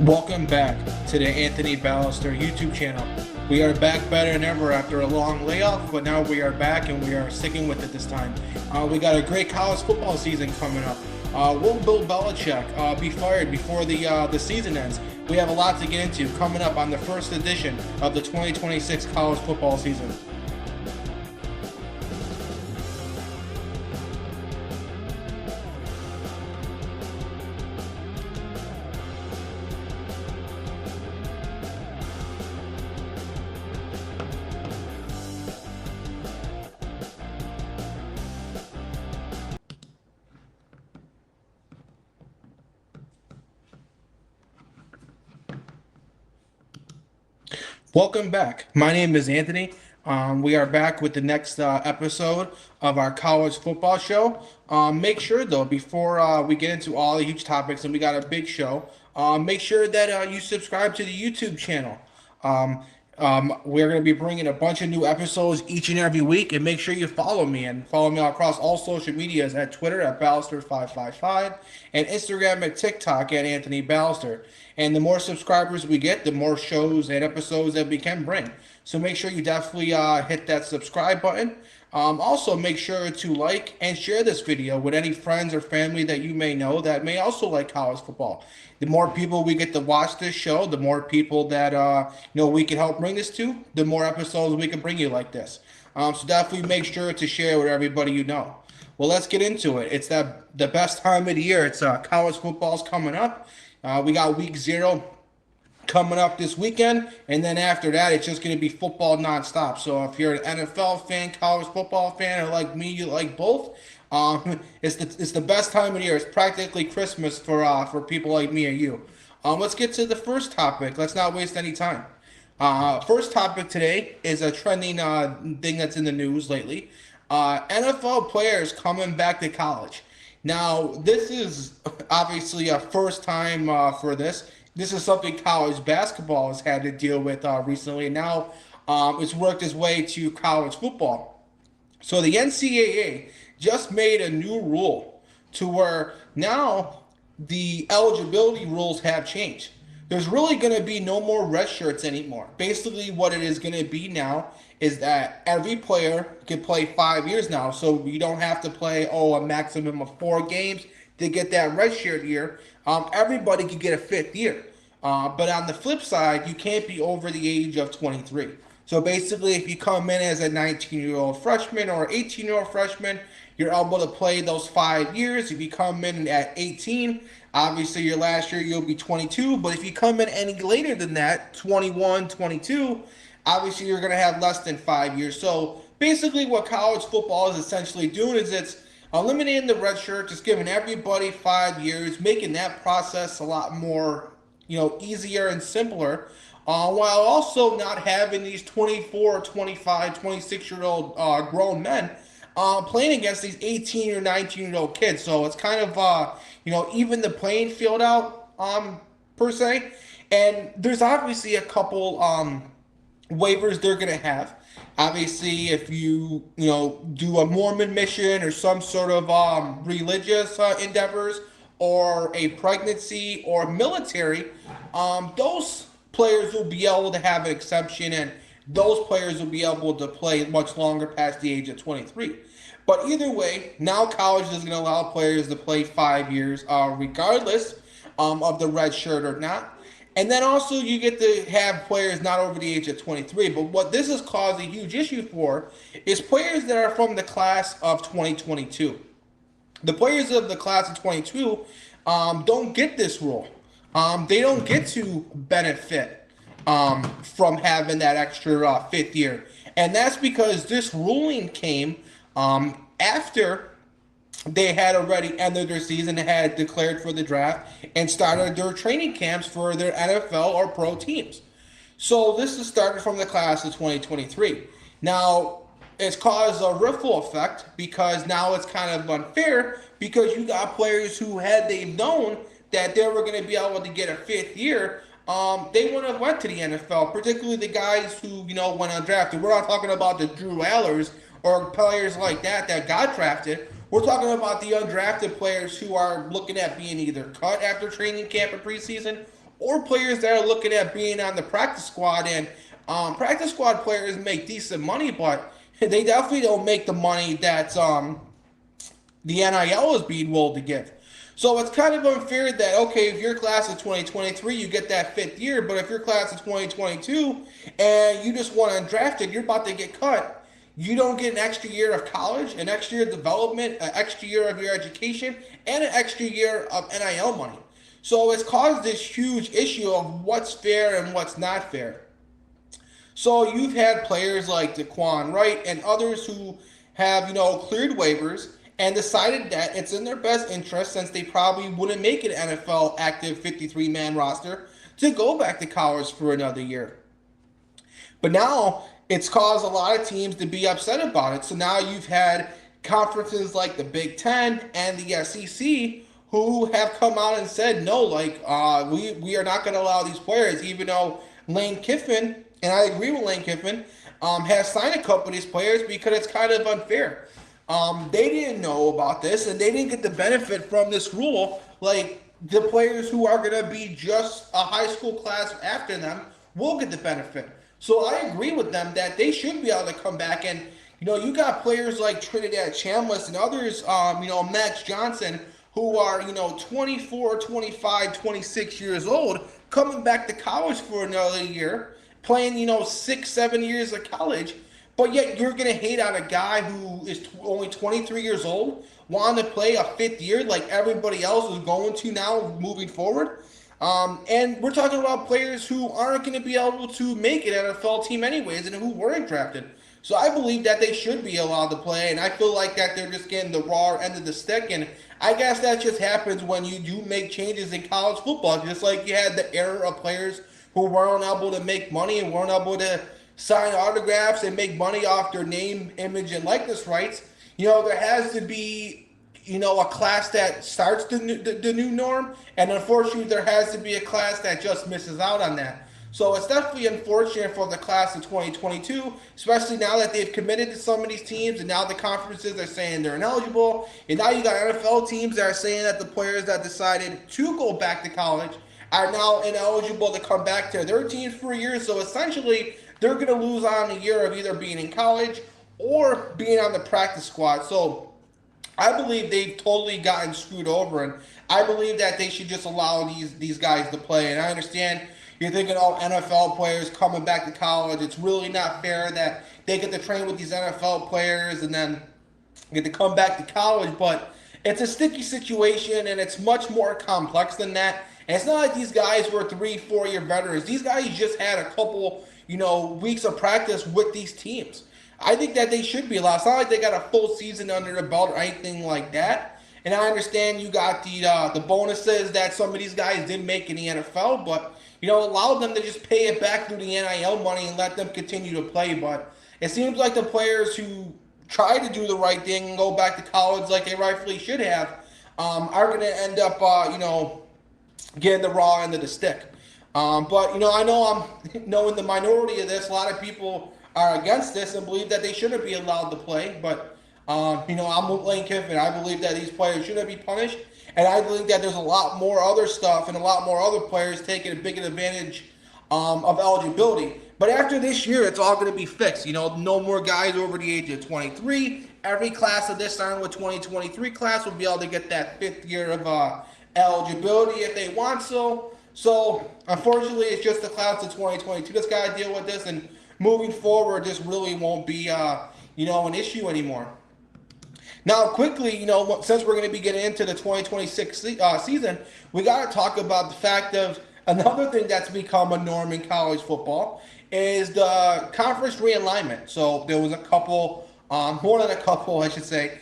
Welcome back to the Anthony Balester YouTube channel. We are back better than ever after a long layoff, but now we are back and we are sticking with it this time. We got a great college football season coming up. Will Bill Belichick be fired before the season ends? We have a lot to get into coming up on the first edition of the 2026 college football season. Welcome back. My name is Anthony. We are back with the next episode of our college football show. Make sure, though, before we get into all the huge topics, and we got a big show, make sure that you subscribe to the YouTube channel. We're going to be bringing a bunch of new episodes each and every week, and make sure you follow me across all social medias at Twitter at Balester555 and Instagram and TikTok at Anthony Balester. And the more subscribers we get, the more shows and episodes that we can bring. So make sure you definitely hit that subscribe button. Also, make sure to like and share this video with any friends or family that you may know that may also like college football. The more people we get to watch this show, the more people that we can help bring this to, the more episodes we can bring you like this. So definitely make sure to share with everybody you know. Well, let's get into it. It's the best time of the year. It's college football's coming up. We got week 0 coming up this weekend, and then after that, it's just going to be football nonstop. So if you're an NFL fan, college football fan, or like me, you like both, it's the best time of the year. It's practically Christmas for people like me and you. Let's get to the first topic. Let's not waste any time. First topic today is a trending thing that's in the news lately. NFL players coming back to college. Now, this is obviously a first time for this. This is something college basketball has had to deal with recently. Now, it's worked its way to college football. So the NCAA just made a new rule to where now the eligibility rules have changed. There's really going to be no more red shirts anymore. Basically, what it is going to be now is that every player can play 5 years now. So you don't have to play, a maximum of 4 games to get that red shirt year. Everybody can get a 5th year. But on the flip side, you can't be over the age of 23. So basically, if you come in as a 19-year-old freshman or 18-year-old freshman, you're able to play those 5 years. If you come in at 18, obviously your last year you'll be 22. But if you come in any later than that, 21, 22, obviously you're going to have less than 5 years. So basically what college football is essentially doing is it's eliminating the red shirt, just giving everybody 5 years, making that process a lot more, easier and simpler, while also not having these 24, 25, 26-year-old grown men playing against these 18 or 19-year-old kids. So it's kind of, even the playing field out, per se. And there's obviously a couple waivers they're going to have. Obviously, if you, do a Mormon mission or some sort of religious endeavors or a pregnancy or military, those players will be able to have an exception, and those players will be able to play much longer past the age of 23. But either way, now college is going to allow players to play 5 years, regardless of the red shirt or not. And then also you get to have players not over the age of 23. But what this has caused a huge issue for is players that are from the class of 2022. The players of the class of 22 don't get this rule. They don't get to benefit from having that extra 5th year. And that's because this ruling came after they had already ended their season, had declared for the draft, and started their training camps for their NFL or pro teams. So this is started from the class of 2023. Now, it's caused a ripple effect because now it's kind of unfair because you got players who, had they known that they were going to be able to get a 5th year, they wouldn't have went to the NFL, particularly the guys who, went undrafted. We're not talking about the Drew Allers or players like that got drafted. We're talking about the undrafted players who are looking at being either cut after training camp or preseason or players that are looking at being on the practice squad. And practice squad players make decent money, but they definitely don't make the money that the NIL is being willing to give. So it's kind of unfair that, okay, if your class of 2023, you get that fifth year, but if your class of 2022 and you just want undrafted, you're about to get cut. You don't get an extra year of college, an extra year of development, an extra year of your education, and an extra year of NIL money. So it's caused this huge issue of what's fair and what's not fair. So you've had players like Daquan Wright and others who have, cleared waivers and decided that it's in their best interest, since they probably wouldn't make an NFL active 53-man roster, to go back to college for another year. But now it's caused a lot of teams to be upset about it. So now you've had conferences like the Big Ten and the SEC who have come out and said, no, we are not going to allow these players, even though Lane Kiffin, and I agree with Lane Kiffin, has signed a couple of these players, because it's kind of unfair. They didn't know about this, and they didn't get the benefit from this rule. Like, the players who are going to be just a high school class after them will get the benefit. So I agree with them that they should be able to come back. And, you got players like Trinidad Chambliss and others, Max Johnson, who are, 24, 25, 26 years old, coming back to college for another year, playing, 6-7 years of college. But yet you're going to hate on a guy who is only 23 years old, wanting to play a fifth year like everybody else is going to now moving forward. And we're talking about players who aren't going to be able to make an NFL team anyways, and who weren't drafted. So I believe that they should be allowed to play, and I feel like that they're just getting the raw end of the stick. And I guess that just happens when you do make changes in college football, just like you had the era of players who weren't able to make money and weren't able to sign autographs and make money off their name, image, and likeness rights. There has to be, a class that starts the new norm, and unfortunately there has to be a class that just misses out on that. So it's definitely unfortunate for the class of 2022, especially now that they've committed to some of these teams, and now the conferences are saying they're ineligible, and now you got NFL teams that are saying that the players that decided to go back to college are now ineligible to come back to their teams for a year. So essentially, they're going to lose on a year of either being in college or being on the practice squad. So I believe they've totally gotten screwed over, and I believe that they should just allow these guys to play. And I understand you're thinking, NFL players coming back to college, it's really not fair that they get to train with these NFL players and then get to come back to college. But it's a sticky situation, and it's much more complex than that. And it's not like these guys were 3-4 year veterans. These guys just had a couple weeks of practice with these teams. I think that they should be allowed. It's not like they got a full season under their belt or anything like that. And I understand you got the bonuses that some of these guys didn't make in the NFL, but allow them to just pay it back through the NIL money and let them continue to play. But it seems like the players who try to do the right thing and go back to college like they rightfully should have are going to end up, getting the raw end of the stick. But I know I'm in the minority of this. A lot of people are against this and believe that they shouldn't be allowed to play. But I'm with Lane Kiffin. I believe that these players shouldn't be punished, and I think that there's a lot more other stuff and a lot more other players taking a bigger advantage of eligibility. But after this year, it's all going to be fixed. No more guys over the age of 23. Every class of this starting with 2023 class will be able to get that fifth year of eligibility if they want so. So, unfortunately, it's just the class of 2022 that's got to deal with this, and moving forward, this really won't be, an issue anymore. Now, quickly, since we're going to be getting into the 2026 season, we got to talk about the fact of another thing that's become a norm in college football is the Conference Realignment. So, there was a couple, more than a couple, I should say,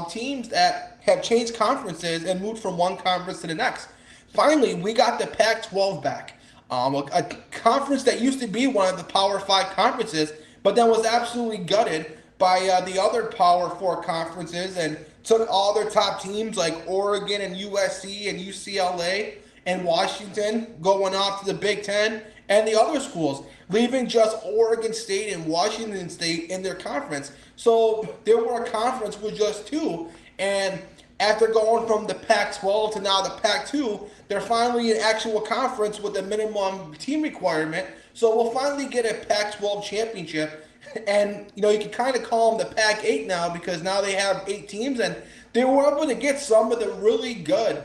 teams that have changed conferences and moved from one conference to the next. Finally, we got the Pac-12 back, a conference that used to be one of the Power 5 conferences, but then was absolutely gutted by the other Power 4 conferences and took all their top teams like Oregon and USC and UCLA and Washington going off to the Big Ten and the other schools, leaving just Oregon State and Washington State in their conference. So there were a conference with just two, and after going from the Pac-12 to now the Pac-2, they're finally an actual conference with a minimum team requirement. So we'll finally get a Pac-12 championship. And, you can kind of call them the Pac-8 now because now they have 8 teams. And they were able to get some of the really good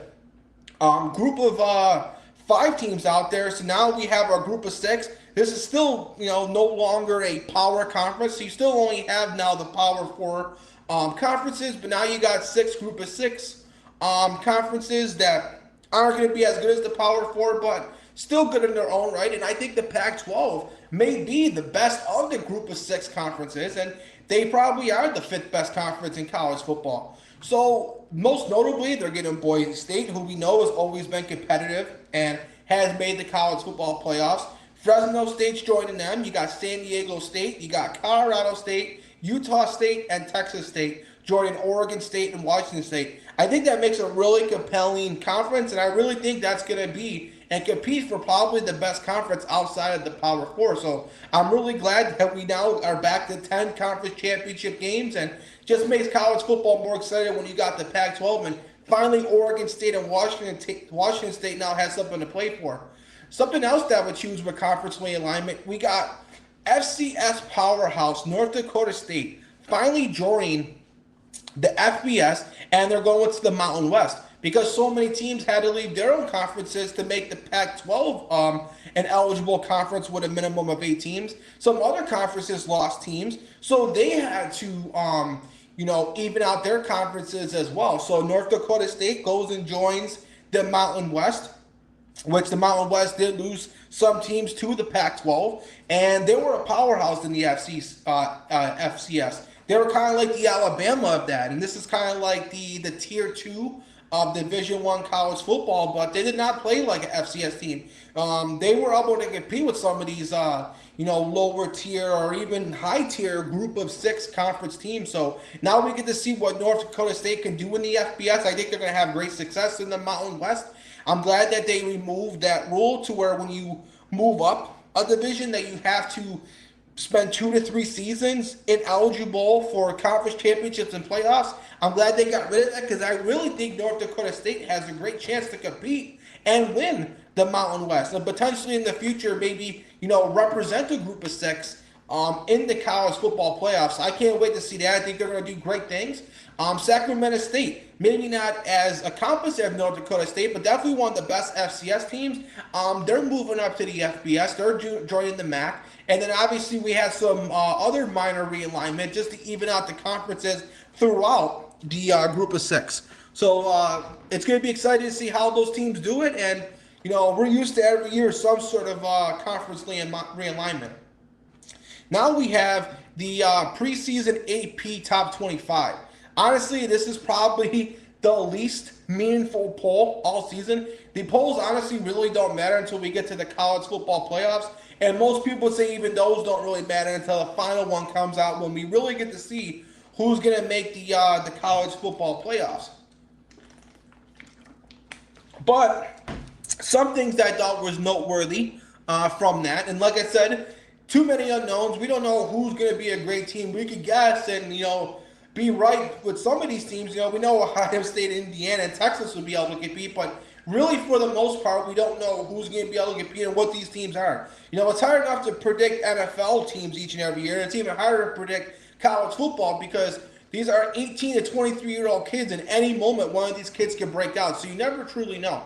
group of 5 teams out there. So now we have our group of 6. This is still, no longer a power conference. So you still only have now the Power 4 conferences, but now you got 6 group of 6 conferences that aren't going to be as good as the Power 4, but still good in their own right. And I think the Pac-12 may be the best of the group of 6 conferences, and they probably are the 5th best conference in college football. So most notably, they're getting Boise State, who we know has always been competitive and has made the college football playoffs. Fresno State's joining them. You got San Diego State, you got Colorado State, Utah State, and Texas State joining Oregon State and Washington State. I think that makes a really compelling conference, and I really think that's going to be and compete for probably the best conference outside of the Power 4. So I'm really glad that we now are back to 10 conference championship games, and just makes college football more exciting when you got the Pac-12, and finally Oregon State and Washington State now has something to play for. Something else that would choose with conference realignment, we got FCS powerhouse North Dakota State finally joining the FBS, and they're going to the Mountain West because so many teams had to leave their own conferences to make the Pac-12 an eligible conference with a minimum of 8 teams. Some other conferences lost teams, so they had to even out their conferences as well. So North Dakota State goes and joins the Mountain West, which the Mountain West did lose some teams to the Pac-12, and they were a powerhouse in the FCS. They were kind of like the Alabama of that, and this is kind of like the Tier 2 of Division I college football, but they did not play like an FCS team. They were able to compete with some of these, lower tier or even high tier group of 6 conference teams. So now we get to see what North Dakota State can do in the FBS. I think they're going to have great success in the Mountain West. I'm glad that they removed that rule to where when you move up a division that you have to spend 2 to 3 seasons ineligible for conference championships and playoffs. I'm glad they got rid of that because I really think North Dakota State has a great chance to compete and win the Mountain West and potentially in the future maybe represent a group of 6 in the college football playoffs. I can't wait to see that. I think they're going to do great things. Sacramento State, maybe not as accomplished as North Dakota State, but definitely one of the best FCS teams. They're moving up to the FBS. They're joining the MAC. And then obviously we had some other minor realignment just to even out the conferences throughout the group of 6. So it's going to be exciting to see how those teams do it. And, we're used to every year some sort of conference realignment. Now we have the preseason AP top 25. Honestly, this is probably the least meaningful poll all season. The polls honestly really don't matter until we get to the college football playoffs. And most people say even those don't really matter until the final one comes out when we really get to see who's going to make the college football playoffs. But some things that I thought was noteworthy from that, and like I said, too many unknowns. We don't know who's going to be a great team. We could guess and, be right with some of these teams. We know Ohio State, Indiana, and Texas would be able to compete, but really for the most part, we don't know who's going to be able to compete and what these teams are. It's hard enough to predict NFL teams each and every year, and it's even harder to predict college football because these are 18 to 23-year-old kids, and any moment one of these kids can break out, so you never truly know.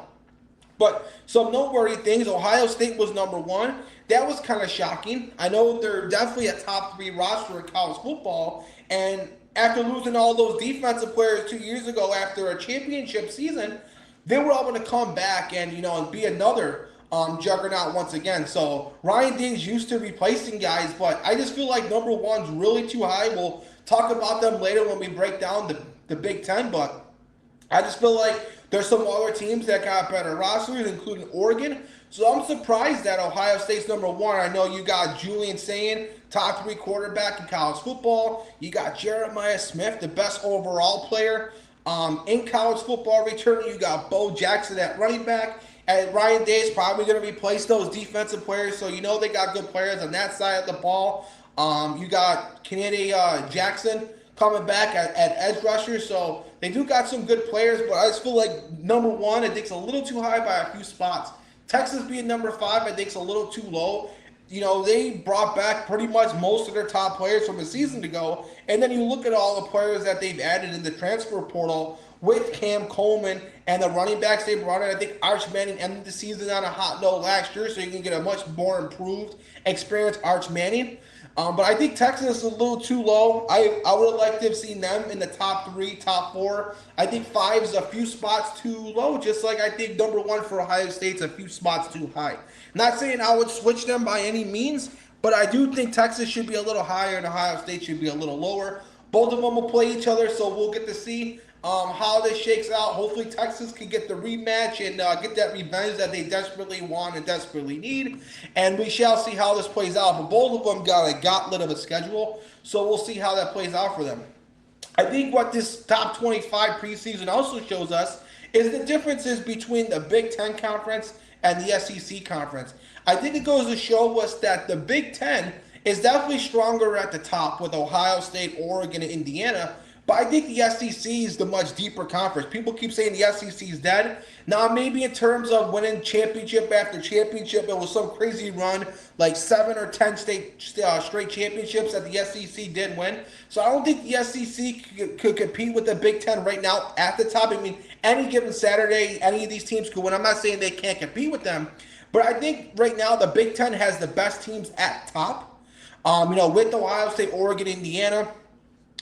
But some noteworthy things, Ohio State was number 1. That was kind of shocking. I know they're definitely a top 3 roster in college football, and after losing all those defensive players 2 years ago after a championship season, they were able to come back and, and be another juggernaut once again. So Ryan Day's used to replacing guys, but I just feel like number 1's really too high. We'll talk about them later when we break down the Big Ten, but I just feel like there's some other teams that got better rosters, including Oregon. So I'm surprised that Ohio State's number 1. I know you got Julian Sayin, top 3 quarterback in college football. You got Jeremiah Smith, the best overall player in college football returning. You got Bo Jackson at running back. And Ryan Day is probably going to replace those defensive players. So they got good players on that side of the ball. You got Kennedy Jackson coming back at edge rusher. So They do got some good players, but I just feel like number one, I think it's a little too high by a few spots. Texas being number five, I think it's a little too low. They brought back pretty much most of their top players from a season ago, and then you look at all the players that they've added in the transfer portal with Cam Coleman and the running backs they brought in. I think Arch Manning ended the season on a hot note last year, so you can get a much more improved, experienced Arch Manning. But I think Texas is a little too low. I would have liked to have seen them in the top three, top four. I think five is a few spots too low, just like I think number one for Ohio State's a few spots too high. Not saying I would switch them by any means, but I do think Texas should be a little higher and Ohio State should be a little lower. Both of them will play each other, so we'll get to see how this shakes out. Hopefully Texas can get the rematch and get that revenge that they desperately want and desperately need. And we shall see how this plays out. But both of them got a gauntlet of a schedule, so we'll see how that plays out for them. I think what this top 25 preseason also shows us is the differences between the Big Ten Conference and the SEC Conference. I think it goes to show us that the Big Ten is definitely stronger at the top with Ohio State, Oregon, and Indiana. But I think the SEC is the much deeper conference. People keep saying the SEC is dead. Now, maybe in terms of winning championship after championship, it was some crazy run, like 7 or 10 straight championships that the SEC did win. So I don't think the SEC could compete with the Big Ten right now at the top. I mean, any given Saturday, any of these teams could win. I'm not saying they can't compete with them. But I think right now the Big Ten has the best teams at top. With Ohio State, Oregon, Indiana.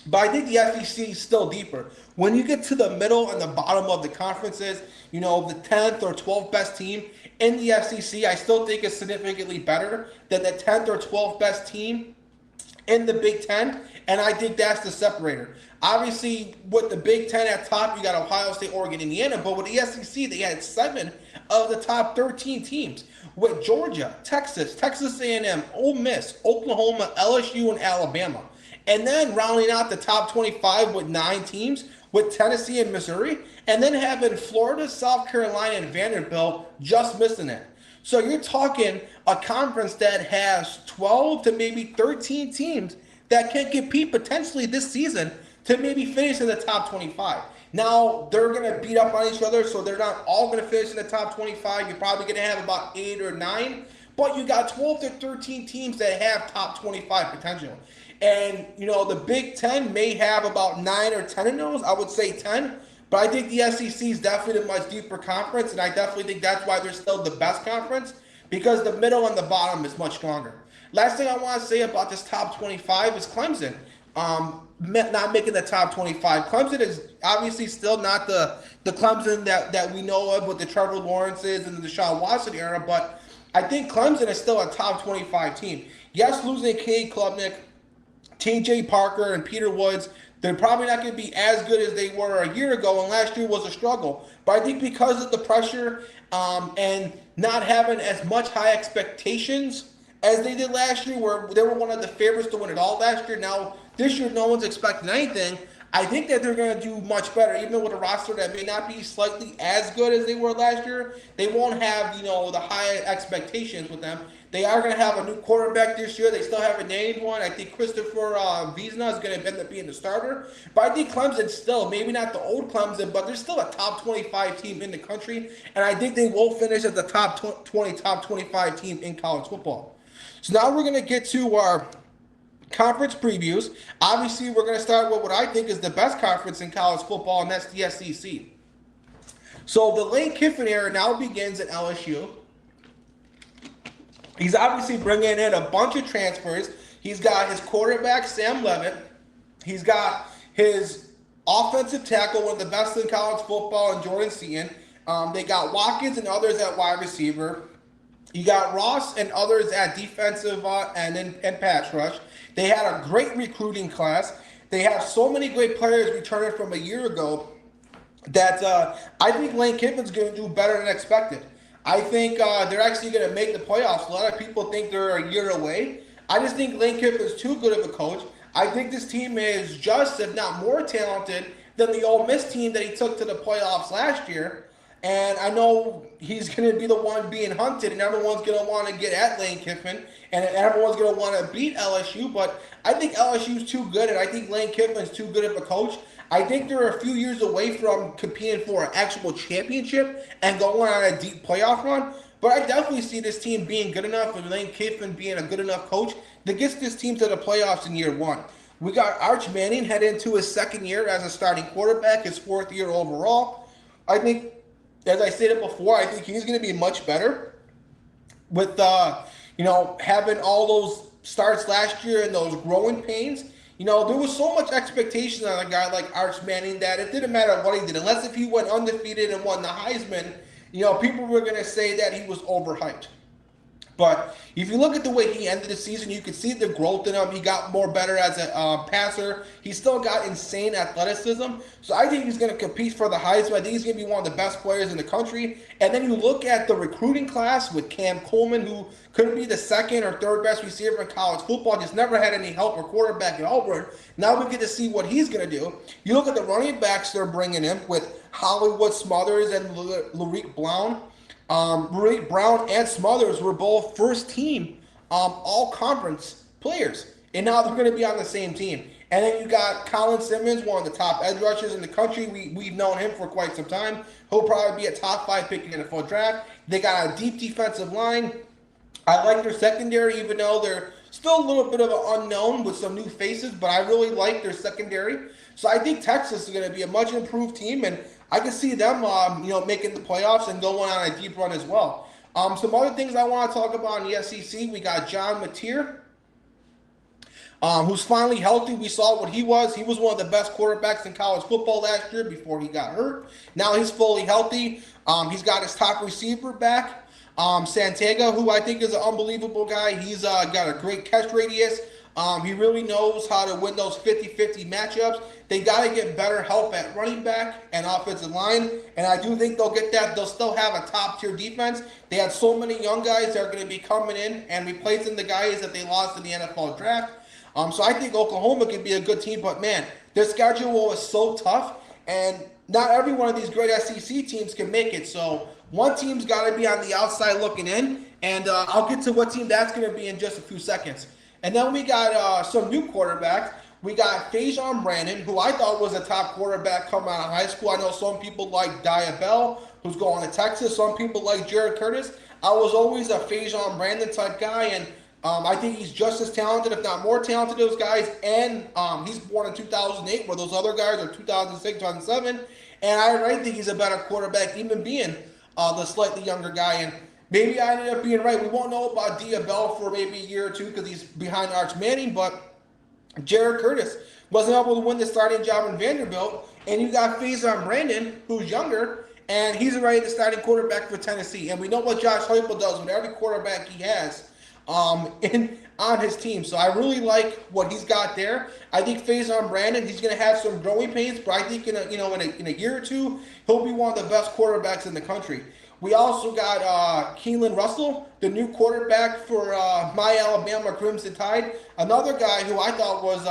But I think the SEC is still deeper. When you get to the middle and the bottom of the conferences, the 10th or 12th best team in the SEC, I still think is significantly better than the 10th or 12th best team in the Big Ten, and I think that's the separator. Obviously, with the Big Ten at top, you got Ohio State, Oregon, Indiana, but with the SEC, they had 7 of the top 13 teams. With Georgia, Texas A&M, Ole Miss, Oklahoma, LSU, and Alabama. And then rounding out the top 25 with 9 teams with Tennessee and Missouri, and then having Florida, South Carolina, and Vanderbilt just missing it. So you're talking a conference that has 12 to maybe 13 teams that can compete potentially this season to maybe finish in the top 25. Now, they're going to beat up on each other, so they're not all going to finish in the top 25. You're probably going to have about 8 or 9, but you got 12 to 13 teams that have top 25 potential. And, the Big Ten may have about 9 or 10 of those. I would say 10. But I think the SEC is definitely a much deeper conference, and I definitely think that's why they're still the best conference, because the middle and the bottom is much stronger. Last thing I want to say about this top 25 is Clemson. Not making the top 25. Clemson is obviously still not the Clemson that we know of with the Trevor Lawrences and the Deshaun Watson era, but I think Clemson is still a top 25 team. Yes, losing Cade Klubnik, TJ Parker, and Peter Woods, they're probably not going to be as good as they were a year ago, and last year was a struggle. But I think because of the pressure and not having as much high expectations as they did last year, where they were one of the favorites to win it all last year, now this year no one's expecting anything. I think that they're going to do much better, even with a roster that may not be slightly as good as they were last year. They won't have, the high expectations with them. They are going to have a new quarterback this year. They still haven't named one. I think Christopher Wiesner is going to end up being the starter. But I think Clemson still, maybe not the old Clemson, but they're still a top 25 team in the country. And I think they will finish as the top 20, top 25 team in college football. So now we're going to get to our conference previews. Obviously, we're going to start with what I think is the best conference in college football, and that's the SEC. So the Lane Kiffin era now begins at LSU. He's obviously bringing in a bunch of transfers. He's got his quarterback, Sam Levitt. He's got his offensive tackle, one of the best in college football, and Jordan Seaton. They got Watkins and others at wide receiver. You got Ross and others at defensive and pass rush. They had a great recruiting class. They have so many great players returning from a year ago that I think Lane Kiffin's going to do better than expected. I think they're actually going to make the playoffs. A lot of people think they're a year away. I just think Lane Kiffin's too good of a coach. I think this team is just, if not more talented than the Ole Miss team that he took to the playoffs last year. And I know he's going to be the one being hunted, and everyone's going to want to get at Lane Kiffin, and everyone's going to want to beat LSU. But I think LSU's too good, and I think Lane Kiffin's too good of a coach. I think they're a few years away from competing for an actual championship and going on a deep playoff run. But I definitely see this team being good enough and Lane Kiffin being a good enough coach that gets this team to the playoffs in year one. We got Arch Manning head into his second year as a starting quarterback, his fourth year overall. I think, as I stated before, I think he's going to be much better with having all those starts last year and those growing pains. There was so much expectation on a guy like Arch Manning that it didn't matter what he did, unless if he went undefeated and won the Heisman. People were going to say that he was overhyped. But if you look at the way he ended the season, you could see the growth in him. He got more better as a passer. He still got insane athleticism. So I think he's going to compete for the Heisman. I think he's going to be one of the best players in the country. And then you look at the recruiting class with Cam Coleman, who could be the second or third best receiver in college football, just never had any help or quarterback at Auburn. Now we get to see what he's going to do. You look at the running backs they're bringing in with Hollywood Smothers and Larique Brown. Brown and Smothers were both first team all-conference players. And now they're going to be on the same team. And then you got Colin Simmons, one of the top edge rushers in the country. We've known him for quite some time. He'll probably be a top 5 pick in the NFL draft. They got a deep defensive line. I like their secondary, even though they're still a little bit of an unknown with some new faces. But I really like their secondary. So I think Texas is going to be a much improved team. And I can see them, making the playoffs and going on a deep run as well. Some other things I want to talk about in the SEC. We got John Mateer, who's finally healthy. We saw what he was. He was one of the best quarterbacks in college football last year before he got hurt. Now he's fully healthy. He's got his top receiver back, Santega, who I think is an unbelievable guy. He's got a great catch radius. He really knows how to win those 50-50 matchups. They got to get better help at running back and offensive line, and I do think they'll get that. They'll still have a top-tier defense. They had so many young guys that are going to be coming in and replacing the guys that they lost in the NFL draft. So I think Oklahoma could be a good team, but man, their schedule is so tough, and not every one of these great SEC teams can make it. So one team's got to be on the outside looking in, and I'll get to what team that's going to be in just a few seconds. And then we got some new quarterbacks. We got Fajon Brandon, who I thought was a top quarterback coming out of high school. I know some people like Diabell, who's going to Texas. Some people like Jared Curtis. I was always a Fajon Brandon type guy, and I think he's just as talented, if not more talented, those guys. And he's born in 2008, where those other guys are 2006, 2007. And I think he's a better quarterback, even being the slightly younger guy. And maybe I ended up being right. We won't know about Diabell for maybe a year or two because he's behind Arch Manning, but Jared Curtis wasn't able to win the starting job in Vanderbilt. And you got Faison Brandon, who's younger, and he's already the starting quarterback for Tennessee. And we know what Josh Heupel does with every quarterback he has on his team. So I really like what he's got there. I think Faison Brandon, he's going to have some growing pains, but I think in a year or two, he'll be one of the best quarterbacks in the country. We also got Keelan Russell, the new quarterback for my Alabama Crimson Tide. Another guy who I thought was,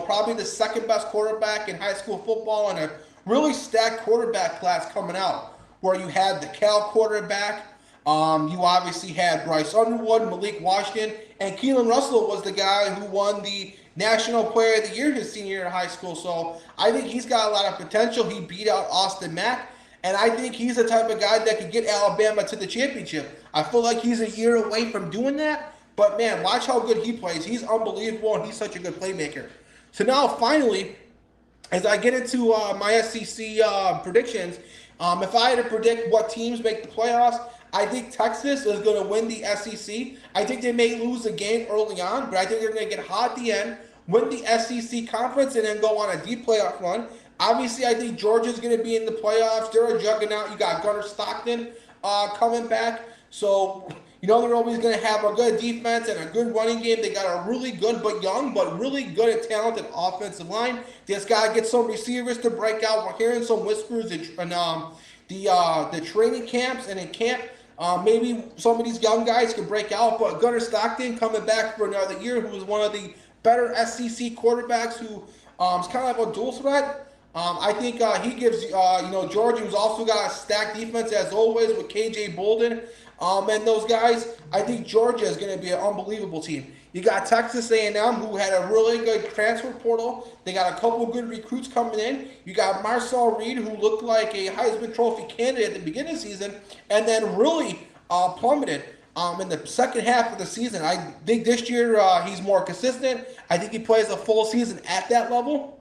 probably the second best quarterback in high school football, and a really stacked quarterback class coming out, where you had the Cal quarterback. You obviously had Bryce Underwood, Malik Washington, and Keelan Russell was the guy who won the National Player of the Year his senior year in high school. So I think he's got a lot of potential. He beat out Austin Mack. And I think he's the type of guy that could get Alabama to the championship. I feel like he's a year away from doing that. But, man, watch how good he plays. He's unbelievable, and he's such a good playmaker. So now, finally, as I get into my SEC predictions, if I had to predict what teams make the playoffs, I think Texas is going to win the SEC. I think they may lose a game early on, but I think they're going to get hot at the end, win the SEC conference, and then go on a deep playoff run. Obviously, I think Georgia's going to be in the playoffs. They're a juggernaut. You got Gunnar Stockton coming back. So, they're always going to have a good defense and a good running game. They got a really good but young but really good and talented offensive line. They just got to get some receivers to break out. We're hearing some whispers in the training camps and in camp. Maybe some of these young guys can break out. But Gunnar Stockton coming back for another year, who was one of the better SEC quarterbacks who is kind of a dual threat. I think he gives, Georgia, who's also got a stacked defense as always with KJ Bolden and those guys. I think Georgia is going to be an unbelievable team. You got Texas A&M, who had a really good transfer portal. They got a couple of good recruits coming in. You got Marcel Reed, who looked like a Heisman Trophy candidate at the beginning of the season, and then really plummeted in the second half of the season. I think this year he's more consistent. I think he plays a full season at that level,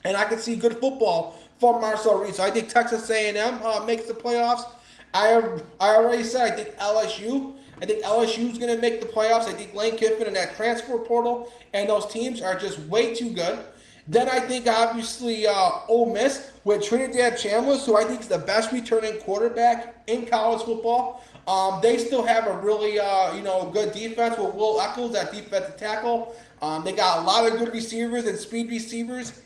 and I can see good football from Marcel Reed. So I think Texas A&M makes the playoffs. I already said I think LSU. I think LSU is going to make the playoffs. I think Lane Kiffin and that transfer portal and those teams are just way too good. Then I think obviously Ole Miss with Trinidad Chandler, who I think is the best returning quarterback in college football. They still have a really good defense with Will Eccles at defensive tackle. They got a lot of good receivers and speed receivers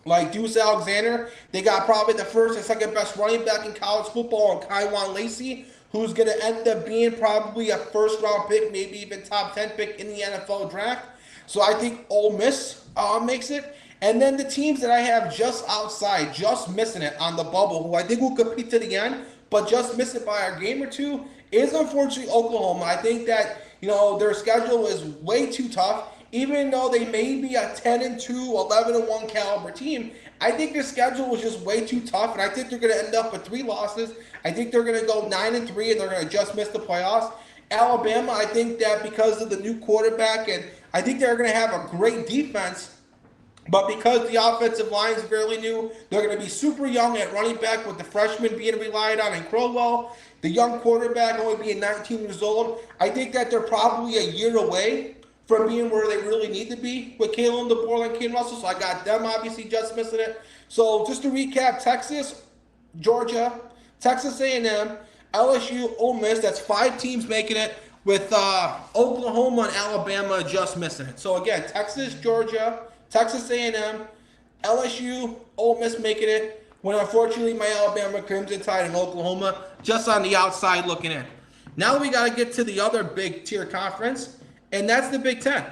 like Deuce Alexander. They got probably the first and second best running back in college football in Kaiwan Lacey, who's going to end up being probably a first-round pick, maybe even top 10 pick in the NFL draft. So I think Ole Miss makes it. And then the teams that I have just outside, just missing it on the bubble, who I think will compete to the end, but just miss it by a game or two, is unfortunately Oklahoma. I think that, their schedule is way too tough. Even though they may be a 10-2, 11-1 caliber team, I think their schedule was just way too tough, and I think they're going to end up with 3 losses. I think they're going to go 9-3, and they're going to just miss the playoffs. Alabama, I think that because of the new quarterback, and I think they're going to have a great defense, but because the offensive line is fairly new, they're going to be super young at running back with the freshman being relied on in Crowell, the young quarterback only being 19 years old. I think that they're probably a year away from being where they really need to be with Kalen DeBoer and Ken Russell. So I got them obviously just missing it. So just to recap, Texas, Georgia, Texas A&M, LSU, Ole Miss. That's 5 teams making it, with Oklahoma and Alabama just missing it. So again, Texas, Georgia, Texas A&M, LSU, Ole Miss making it, when unfortunately my Alabama Crimson Tide and Oklahoma just on the outside looking in. Now we got to get to the other big tier conference, and that's the Big Ten.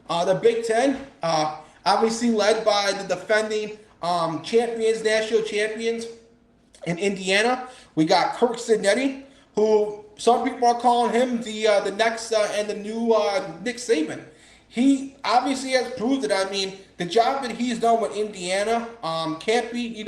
The Big Ten, obviously led by the defending champions, national champions in Indiana. We got Kirk Cincinnati, who some people are calling him the next and the new Nick Saban. He obviously has proved it. I mean, the job that he's done with Indiana can't be,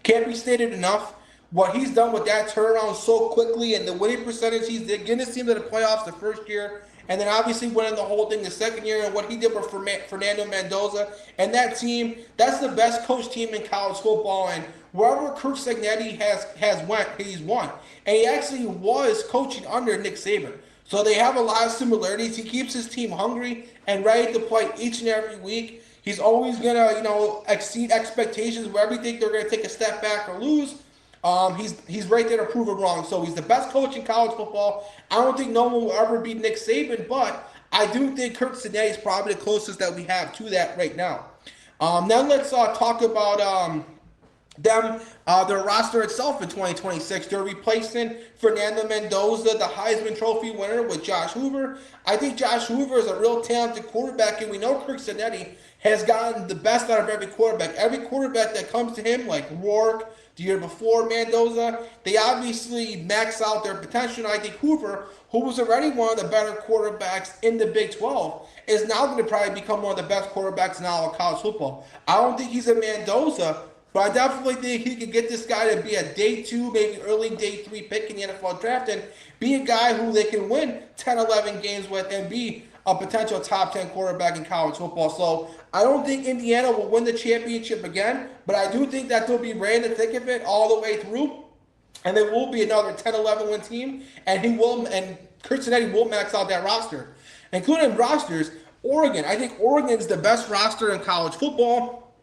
can't be stated enough. What he's done with that turnaround so quickly, and the winning percentage he's getting his team to the playoffs the first year, and then obviously winning the whole thing the second year, and what he did with Fernando Mendoza and that team, that's the best coach team in college football. And wherever Kirk Cincinnati has went, he's won. And he actually was coaching under Nick Saban. So they have a lot of similarities. He keeps his team hungry and ready to play each and every week. He's always gonna, exceed expectations wherever you think they're gonna take a step back or lose. He's right there to prove it wrong. So he's the best coach in college football. I don't think no one will ever beat Nick Saban, but I do think Kirk Cincinnati is probably the closest that we have to that right now. Now let's talk about their roster itself in 2026. They're replacing Fernando Mendoza, the Heisman Trophy winner, with Josh Hoover. I think Josh Hoover is a real talented quarterback, and we know Kirk Cincinnati has gotten the best out of every quarterback. Every quarterback that comes to him, like Rourke, the year before Mendoza, they obviously max out their potential. I think Hoover, who was already one of the better quarterbacks in the Big 12, is now going to probably become one of the best quarterbacks in all of college football. I don't think he's a Mendoza, but I definitely think he could get this guy to be a day 2, maybe early day 3 pick in the NFL draft and be a guy who they can win 10, 11 games with and be a potential top 10 quarterback in college football. So I don't think Indiana will win the championship again, but I do think that they'll be right in the thick of it all the way through. And there will be another 10, 11 win team, and Kirk Cincinnati will max out that roster. Including rosters, Oregon. I think Oregon's the best roster in college football.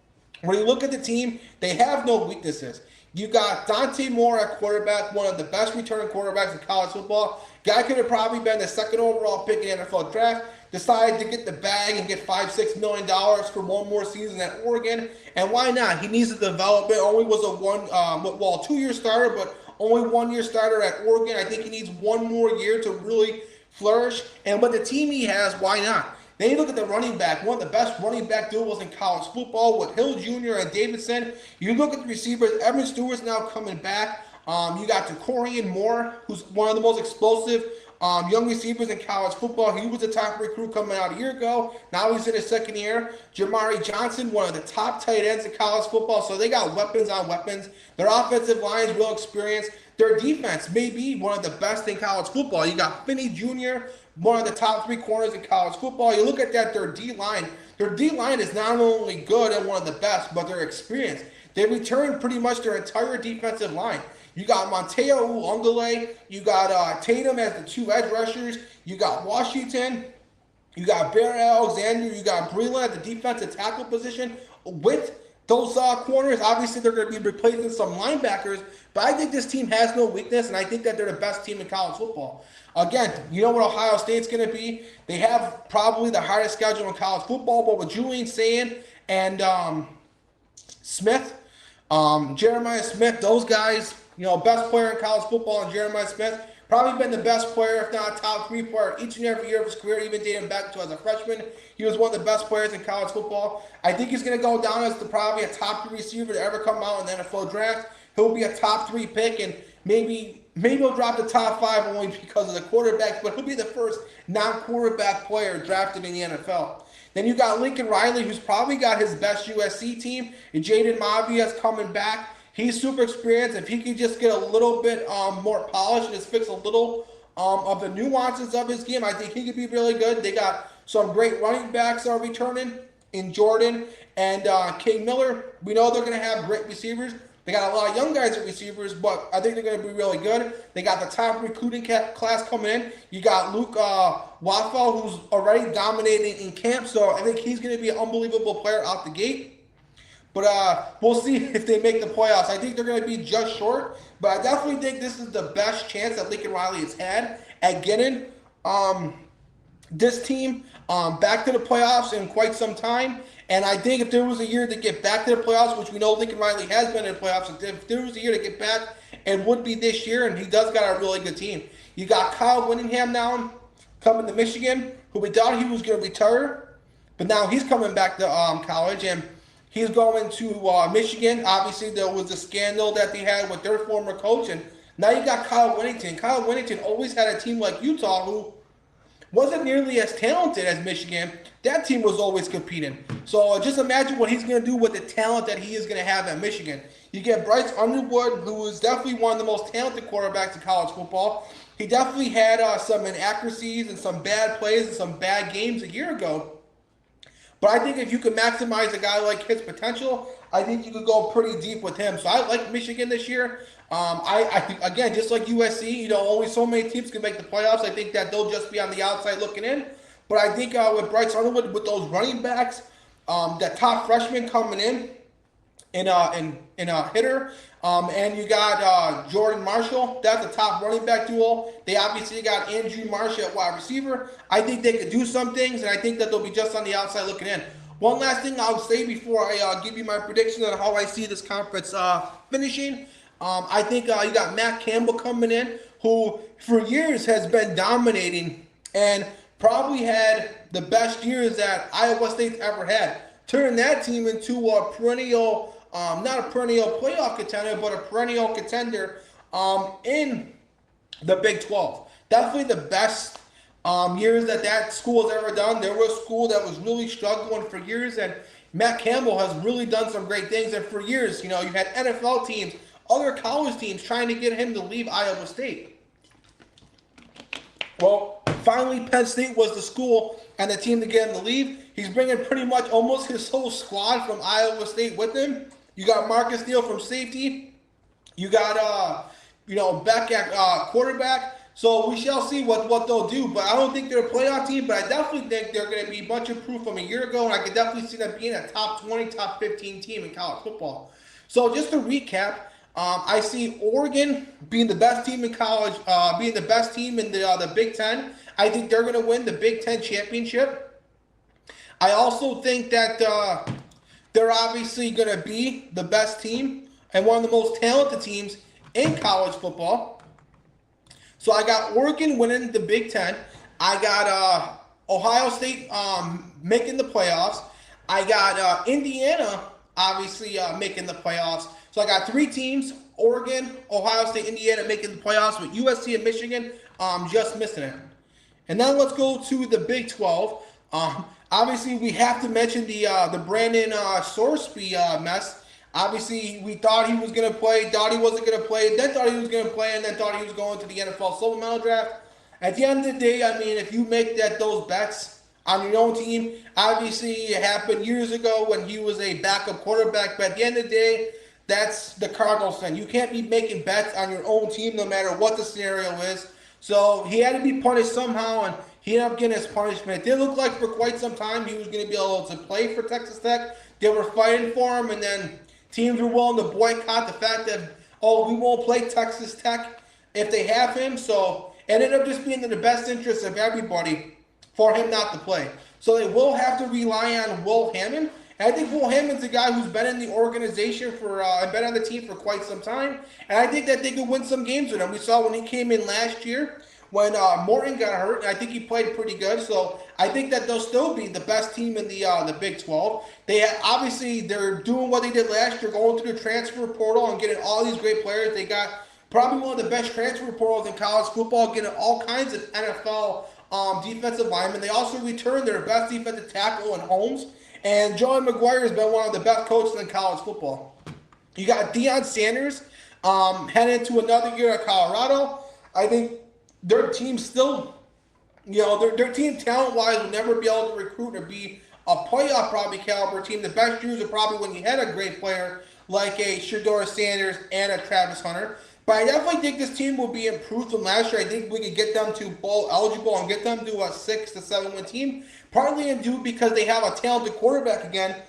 When you look at the team, they have no weaknesses. You got Dante Moore at quarterback, one of the best returning quarterbacks in college football. Guy could have probably been the second overall pick in the NFL draft. Decided to get the bag and get $5-6 million for one more season at Oregon. And why not? He needs to develop it. Only was a 2-year starter, but only 1-year starter at Oregon. I think he needs 1 more year to really flourish. And with the team he has, why not? Then you look at the running back, one of the best running back duos in college football with Hill Jr. and Davidson. You look at the receivers, Evan Stewart's now coming back. You got Decorian Moore, who's one of the most explosive young receivers in college football. He was a top recruit coming out a year ago. Now he's in his second year. Jamari Johnson, one of the top tight ends in college football. So they got weapons on weapons. Their offensive line is real experienced. Their defense may be one of the best in college football. You got Finney Jr., one of the top 3 corners in college football. You look at that, their D-line. Their D-line is not only good and one of the best, but they're experienced. They returned pretty much their entire defensive line. You got Monteo Ungale. You got Tatum as the 2 edge rushers. You got Washington. You got Bear Alexander. You got Breland at the defensive tackle position. With those corners, obviously they're going to be replacing some linebackers, but I think this team has no weakness, and I think that they're the best team in college football. Again, you know what Ohio State's going to be? They have probably the hardest schedule in college football, but with Julian Sand and Smith, Jeremiah Smith, those guys, best player in college football, and Jeremiah Smith, probably been the best player, if not top 3 player, each and every year of his career, even dating back to as a freshman. He was one of the best players in college football. I think he's going to go down as probably a top 3 receiver to ever come out in the NFL draft. He'll be a top 3 pick, and maybe he'll drop the top 5 only because of the quarterbacks, but he'll be the first non-quarterback player drafted in the NFL. Then you got Lincoln Riley, who's probably got his best USC team, and Jaden Mavia's coming back. He's super experienced. If he could just get a little bit more polished and just fix a little of the nuances of his game, I think he could be really good. They got some great running backs returning in Jordan and King Miller. We know they're going to have great receivers. They got a lot of young guys at receivers, but I think they're going to be really good. They got the top recruiting class coming in. You got Luke Waffle, who's already dominating in camp, so I think he's going to be an unbelievable player out the gate. But we'll see if they make the playoffs. I think they're going to be just short, but I definitely think this is the best chance that Lincoln Riley has had at getting this team back to the playoffs in quite some time. And I think if there was a year to get back to the playoffs, which we know Lincoln Riley has been in the playoffs, if there was a year to get back, it would be this year, and he does got a really good team. You got Kyle Whittingham now coming to Michigan, who we thought he was going to retire, but now he's coming back to college, and he's going to Michigan. Obviously, there was a scandal that they had with their former coach, and now you got Kyle Whittingham. Kyle Whittingham always had a team like Utah who wasn't nearly as talented as Michigan. That team was always competing. So just imagine what he's going to do with the talent that he is going to have at Michigan. You get Bryce Underwood, who is definitely one of the most talented quarterbacks in college football. He definitely had some inaccuracies and some bad plays and some bad games a year ago. But I think if you could maximize a guy like his potential, I think you could go pretty deep with him. So I like Michigan this year. I again, just like USC, only so many teams can make the playoffs. I think that they'll just be on the outside looking in. But I think with Bryce Underwood, with those running backs, that top freshman coming in a hitter, and you got Jordan Marshall. That's a top running back duo. They obviously got Andrew Marsh at wide receiver. I think they could do some things, and I think that they'll be just on the outside looking in. One last thing I'll say before I give you my prediction on how I see this conference finishing. I think you got Matt Campbell coming in, who for years has been dominating and probably had the best years that Iowa State's ever had. Turning that team into a perennial, not a perennial playoff contender, but a perennial contender in the Big 12. Definitely the best years that school has ever done. There was a school that was really struggling for years, and Matt Campbell has really done some great things. And for years, you had NFL teams, other college teams trying to get him to leave Iowa State. Well, finally, Penn State was the school and the team to get him to leave. He's bringing pretty much almost his whole squad from Iowa State with him. You got Marcus Neal from safety. You got, Beck at quarterback. So we shall see what they'll do. But I don't think they're a playoff team, but I definitely think they're going to be much improved from a year ago, and I could definitely see them being a top 20, top 15 team in college football. So just to recap, I see Oregon being the best team in college, being the best team in the Big Ten. I think they're going to win the Big Ten championship. I also think that they're obviously going to be the best team and one of the most talented teams in college football. So I got Oregon winning the Big Ten. I got Ohio State making the playoffs. I got Indiana obviously making the playoffs. So I got 3 teams: Oregon, Ohio State, Indiana making the playoffs, with USC and Michigan just missing it. And now let's go to the Big 12. Obviously, we have to mention the Brandon Sorsby mess. Obviously, we thought he was going to play, thought he wasn't going to play, then thought he was going to play, and then thought he was going to the NFL supplemental draft. At the end of the day, I mean, if you make those bets on your own team, obviously it happened years ago when he was a backup quarterback, but at the end of the day, that's the Cardinals thing. You can't be making bets on your own team no matter what the scenario is. So he had to be punished somehow, and he ended up getting his punishment. It did look like for quite some time he was going to be able to play for Texas Tech. They were fighting for him, and then teams were willing to boycott the fact that, oh, we won't play Texas Tech if they have him. So it ended up just being in the best interest of everybody for him not to play. So they will have to rely on Will Hammond. And I think Will Hammond's a guy who's been in the organization and been on the team for quite some time. And I think that they could win some games with him. We saw when he came in last year when Morton got hurt, and I think he played pretty good. So I think that they'll still be the best team in the Big 12. They're doing what they did last year, going through the transfer portal and getting all these great players. They got probably one of the best transfer portals in college football, getting all kinds of NFL defensive linemen. They also returned their best defensive tackle in Holmes. And Joey McGuire has been one of the best coaches in college football. You got Deion Sanders heading into another year at Colorado. I think their team still, their team talent-wise will never be able to recruit or be a playoff probably caliber team. The best years are probably when you had a great player like a Shedeur Sanders and a Travis Hunter. But I definitely think this team will be improved from last year. I think we could get them to bowl eligible and get them to a 6 to 7 win team. Partly in due because they have a talented quarterback again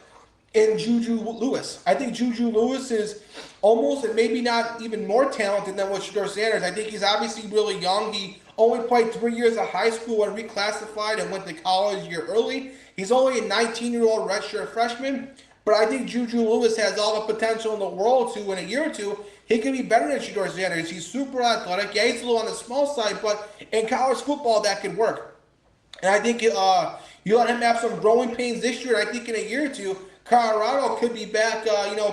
in Juju Lewis. I think Juju Lewis is almost and maybe not even more talented than what Shedeur Sanders. I think he's obviously really young. He only played 3 years of high school and reclassified and went to college a year early. He's only a 19-year-old redshirt freshman. But I think Juju Lewis has all the potential in the world to, in a year or two, he could be better than Shedeur Sanders. He's super athletic. Yeah, he's a little on the small side, but in college football, that could work. And I think you let him have some growing pains this year. I think in a year or two, Colorado could be back,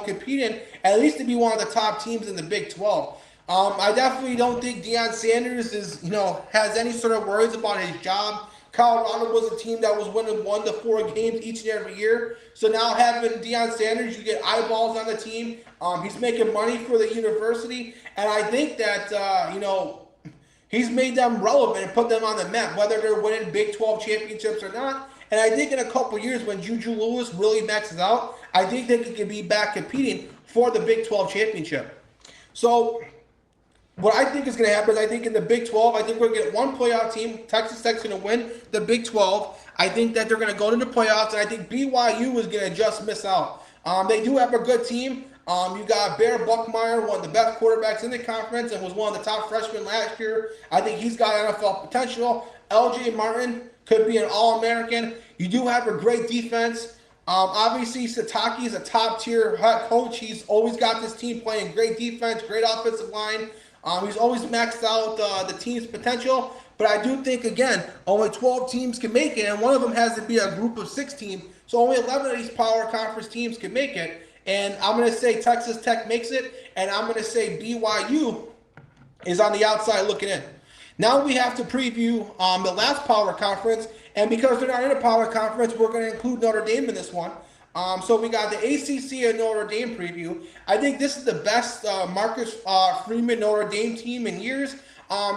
competing at least to be one of the top teams in the Big 12. I definitely don't think Deion Sanders has any sort of worries about his job. Colorado was a team that was winning 1 to 4 games each and every year. So now having Deion Sanders, you get eyeballs on the team. He's making money for the university. And I think that, he's made them relevant and put them on the map, whether they're winning Big 12 championships or not. And I think in a couple years when Juju Lewis really maxes out, I think that he could be back competing for the Big 12 championship. So what I think is going to happen is I think in the Big 12, I think we're going to get one playoff team. Texas Tech's going to win the Big 12. I think that they're going to go to the playoffs, and I think BYU is going to just miss out. They do have a good team. You got Bear Buckmeyer, one of the best quarterbacks in the conference, and was one of the top freshmen last year. I think he's got NFL potential. LJ Martin could be an All-American. You do have a great defense. Obviously, Sataki is a top-tier head coach. He's always got this team playing great defense, great offensive line. He's always maxed out the team's potential. But I do think, again, only 12 teams can make it, and one of them has to be a group of 6 teams. So only 11 of these power conference teams can make it. And I'm going to say Texas Tech makes it, and I'm going to say BYU is on the outside looking in. Now we have to preview the last power conference, and because they're not in a power conference, we're going to include Notre Dame in this one. So we got the ACC and Notre Dame preview. I think this is the best Marcus Freeman Notre Dame team in years.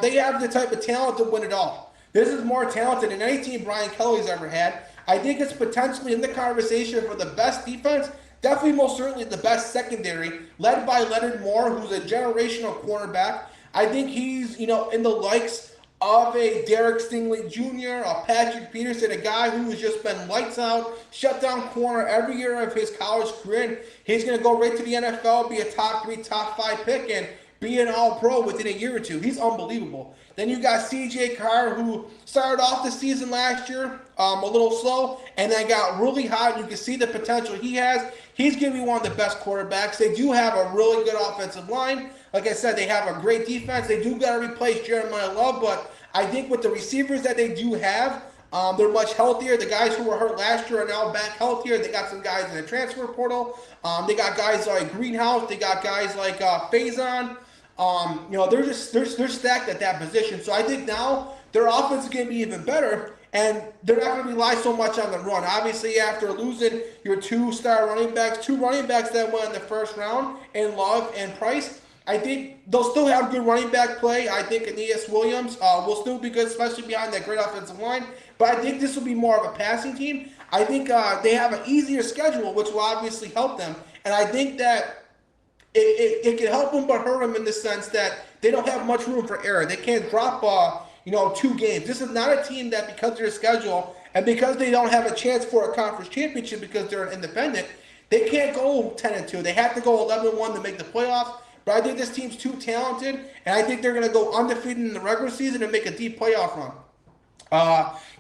They have the type of talent to win it all. This is more talented than any team Brian Kelly's ever had. I think it's potentially in the conversation for the best defense. Definitely, most certainly, the best secondary, led by Leonard Moore, who's a generational cornerback. I think he's, in the likes of a Derek Stingley Jr., a Patrick Peterson, a guy who has just been lights out, shut down corner every year of his college career. And he's going to go right to the NFL, be a top 3, top 5 pick, and be an all-pro within a year or two. He's unbelievable. Then you got C.J. Carr, who started off the season last year a little slow, and then got really hot. You can see the potential he has. He's going to be one of the best quarterbacks. They do have a really good offensive line. Like I said, they have a great defense. They do got to replace Jeremiah Love, but I think with the receivers that they do have, They're much healthier. The guys who were hurt last year are now back healthier. They got some guys in the transfer portal. They got guys like Greenhouse. They got guys like Faison. They're stacked at that position. So I think now their offense is going to be even better, and they're not going to rely so much on the run. Obviously, after losing your two running backs that went in the first round in Love and Price, I think they'll still have good running back play. I think Aeneas Williams will still be good, especially behind that great offensive line. But I think this will be more of a passing team. I think they have an easier schedule, which will obviously help them. And I think that it can help them but hurt them in the sense that they don't have much room for error. They can't drop 2 games. This is not a team that, because of their schedule and because they don't have a chance for a conference championship because they're an independent, they can't go 10-2. They have to go 11-1 to make the playoffs. But I think this team's too talented, and I think they're going to go undefeated in the regular season and make a deep playoff run.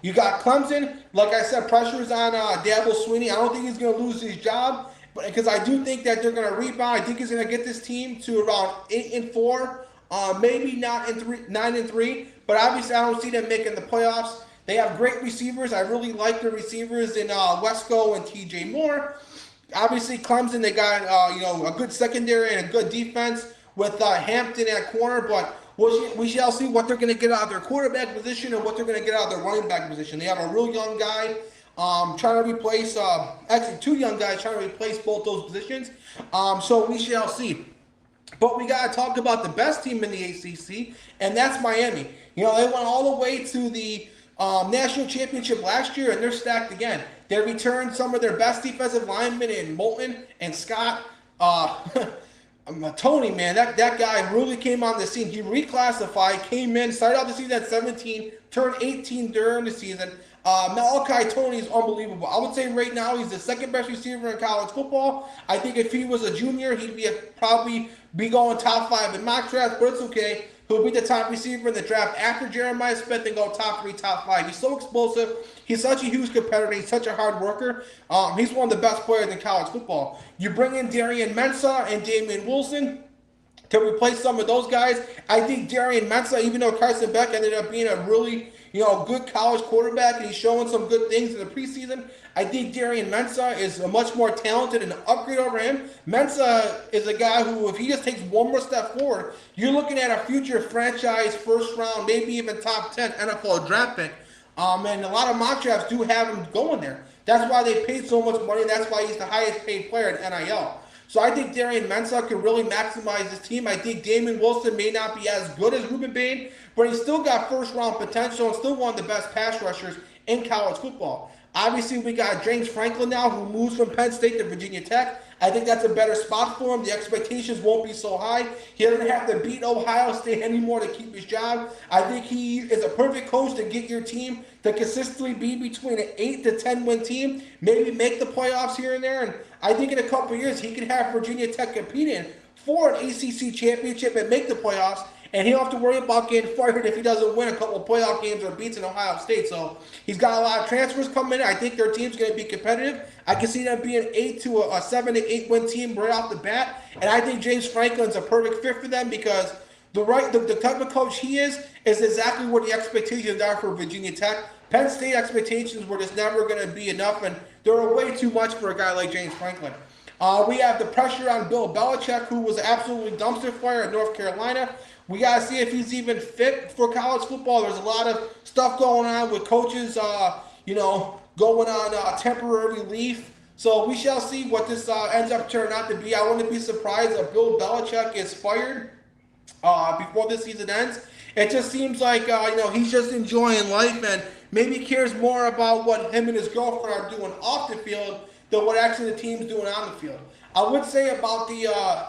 You got Clemson. Like I said, pressure is on Dabo Swinney. I don't think he's going to lose his job, because I do think that they're going to rebound. I think he's going to get this team to around 8-4, maybe not 9-3. But obviously, I don't see them making the playoffs. They have great receivers. I really like their receivers in Wesco and T.J. Moore. Obviously, Clemson, they got a good secondary and a good defense with Hampton at corner, but we shall see what they're going to get out of their quarterback position and what they're going to get out of their running back position. They have a real young guy trying to replace, actually 2 young guys trying to replace both those positions. So we shall see. But we got to talk about the best team in the ACC, and that's Miami. They went all the way to the national championship last year, and they're stacked again. They returned some of their best defensive linemen in Moulton and Scott. Tony, man, that guy really came on the scene. He reclassified, came in, started out the season at 17, turned 18 during the season. Malachi Tony is unbelievable. I would say right now he's the second best receiver in college football. I think if he was a junior, he'd probably be going top 5 in mock drafts, but it's okay. He'll be the top receiver in the draft after Jeremiah Smith and go top 3, top 5. He's so explosive. He's such a huge competitor. He's such a hard worker. He's one of the best players in college football. You bring in Darian Mensah and Damian Wilson to replace some of those guys. I think Darian Mensah, even though Carson Beck ended up being a really good college quarterback, and he's showing some good things in the preseason, I think Darian Mensah is a much more talented and an upgrade over him. Mensah is a guy who, if he just takes one more step forward, you're looking at a future franchise first round, maybe even top 10 NFL draft pick. And a lot of mock drafts do have him going there. That's why they paid so much money. That's why he's the highest paid player in NIL. So I think Darian Mensah can really maximize his team. I think Damon Wilson may not be as good as Ruben Bain, but he's still got first-round potential and still one of the best pass rushers in college football. Obviously, we got James Franklin now, who moves from Penn State to Virginia Tech. I think that's a better spot for him. The expectations won't be so high. He doesn't have to beat Ohio State anymore to keep his job. I think he is a perfect coach to get your team to consistently be between an 8 to 10 win team, maybe make the playoffs here and there. And I think in a couple of years, he could have Virginia Tech competing for an ACC championship and make the playoffs. And he don't have to worry about getting fired if he doesn't win a couple of playoff games or beats in Ohio State. So he's got a lot of transfers coming in. I think their team's going to be competitive. I can see them being a 7 to 8 win team right off the bat. And I think James Franklin's a perfect fit for them because the type of coach he is exactly what the expectations are for Virginia Tech. Penn State expectations were just never going to be enough, and they're way too much for a guy like James Franklin. We have the pressure on Bill Belichick, who was absolutely dumpster fire at North Carolina. We got to see if he's even fit for college football. There's a lot of stuff going on with coaches, going on temporary leave. So we shall see what this ends up turning out to be. I wouldn't be surprised if Bill Belichick is fired before this season ends. It just seems like, he's just enjoying life and maybe cares more about what him and his girlfriend are doing off the field than what actually the team's doing on the field. I would say about the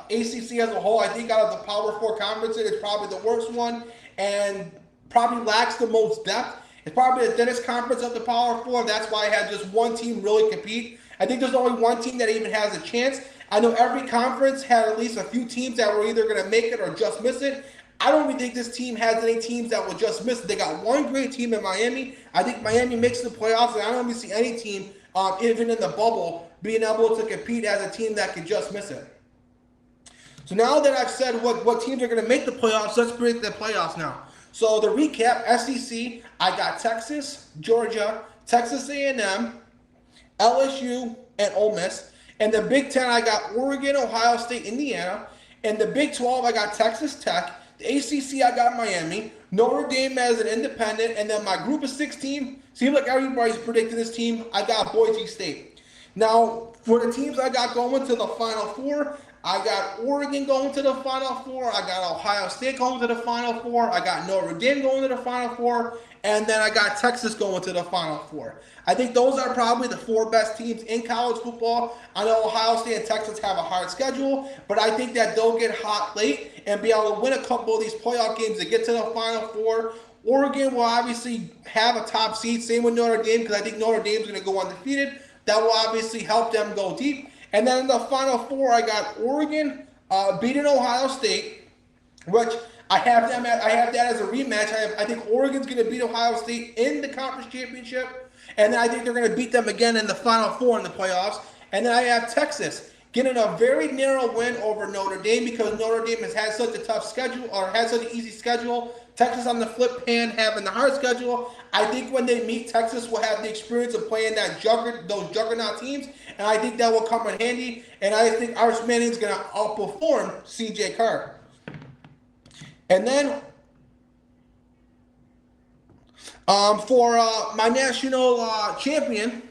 ACC as a whole, I think out of the Power 4 conferences, it's probably the worst one and probably lacks the most depth. It's probably the thinnest conference of the Power 4. That's why I had just one team really compete. I think there's only one team that even has a chance. I know every conference had at least a few teams that were either going to make it or just miss it. I don't even think this team has any teams that will just miss it. They got one great team in Miami. I think Miami makes the playoffs, and I don't even see any team, even in the bubble, being able to compete as a team that can just miss it. So now that I've said what teams are going to make the playoffs, let's predict the playoffs now. So to recap, SEC, I got Texas, Georgia, Texas A&M, LSU, and Ole Miss. In the Big Ten, I got Oregon, Ohio State, Indiana. In the Big 12, I got Texas Tech. The ACC, I got Miami. Notre Dame as an independent. And then my Group of 16, seems like everybody's predicting this team. I got Boise State. Now, for the teams I got going to the Final Four, I got Oregon going to the Final Four. I got Ohio State going to the Final Four. I got Notre Dame going to the Final Four. And then I got Texas going to the Final Four. I think those are probably the 4 best teams in college football. I know Ohio State and Texas have a hard schedule, but I think that they'll get hot late and be able to win a couple of these playoff games to get to the Final Four. Oregon will obviously have a top seed. Same with Notre Dame, because I think Notre Dame's going to go undefeated. That will obviously help them go deep. And then in the Final Four, I got Oregon beating Ohio State, which I have that as a rematch. I think Oregon's going to beat Ohio State in the conference championship, and then I think they're going to beat them again in the Final Four in the playoffs. And then I have Texas getting a very narrow win over Notre Dame, because Notre Dame has had such a tough schedule, or had such an easy schedule. Texas on the flip hand having the hard schedule. I think when they meet, Texas will have the experience of playing those juggernaut teams, and I think that will come in handy. And I think Arch Manning's going to outperform C.J. Carr. And then for my national champion,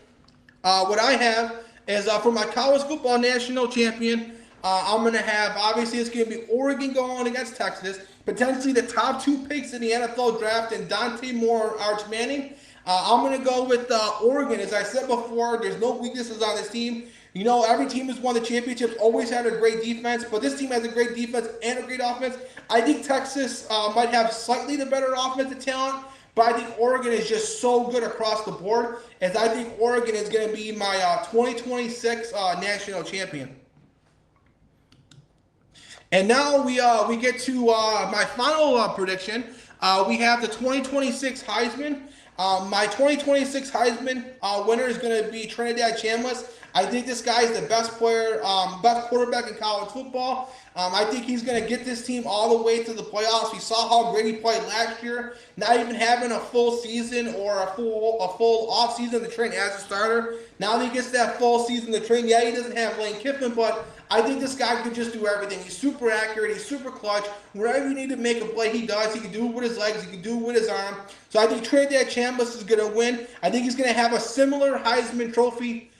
what I have is for my college football national champion, I'm going to have, obviously it's going to be Oregon going against Texas, potentially the top 2 picks in the NFL draft, and Dante Moore or Arch Manning. I'm going to go with Oregon. As I said before, there's no weaknesses on this team. You know, every team has won the championships, always had a great defense, but this team has a great defense and a great offense. I think Texas might have slightly the better offensive talent, but I think Oregon is just so good across the board, as I think Oregon is going to be my 2026 national champion. And now we get to my final prediction. We have the 2026 Heisman. My 2026 Heisman winner is going to be Trinidad Chambliss. I think this guy is the best player, best quarterback in college football. I think he's going to get this team all the way to the playoffs. We saw how great he played last year, not even having a full season or a full off season to train as a starter. Now that he gets that full season to train, yeah, he doesn't have Lane Kiffin, but I think this guy could just do everything. He's super accurate. He's super clutch. Wherever you need to make a play, he does. He can do it with his legs. He can do it with his arm. So I think Trinidad Chambliss is going to win. I think he's going to have a similar Heisman Trophy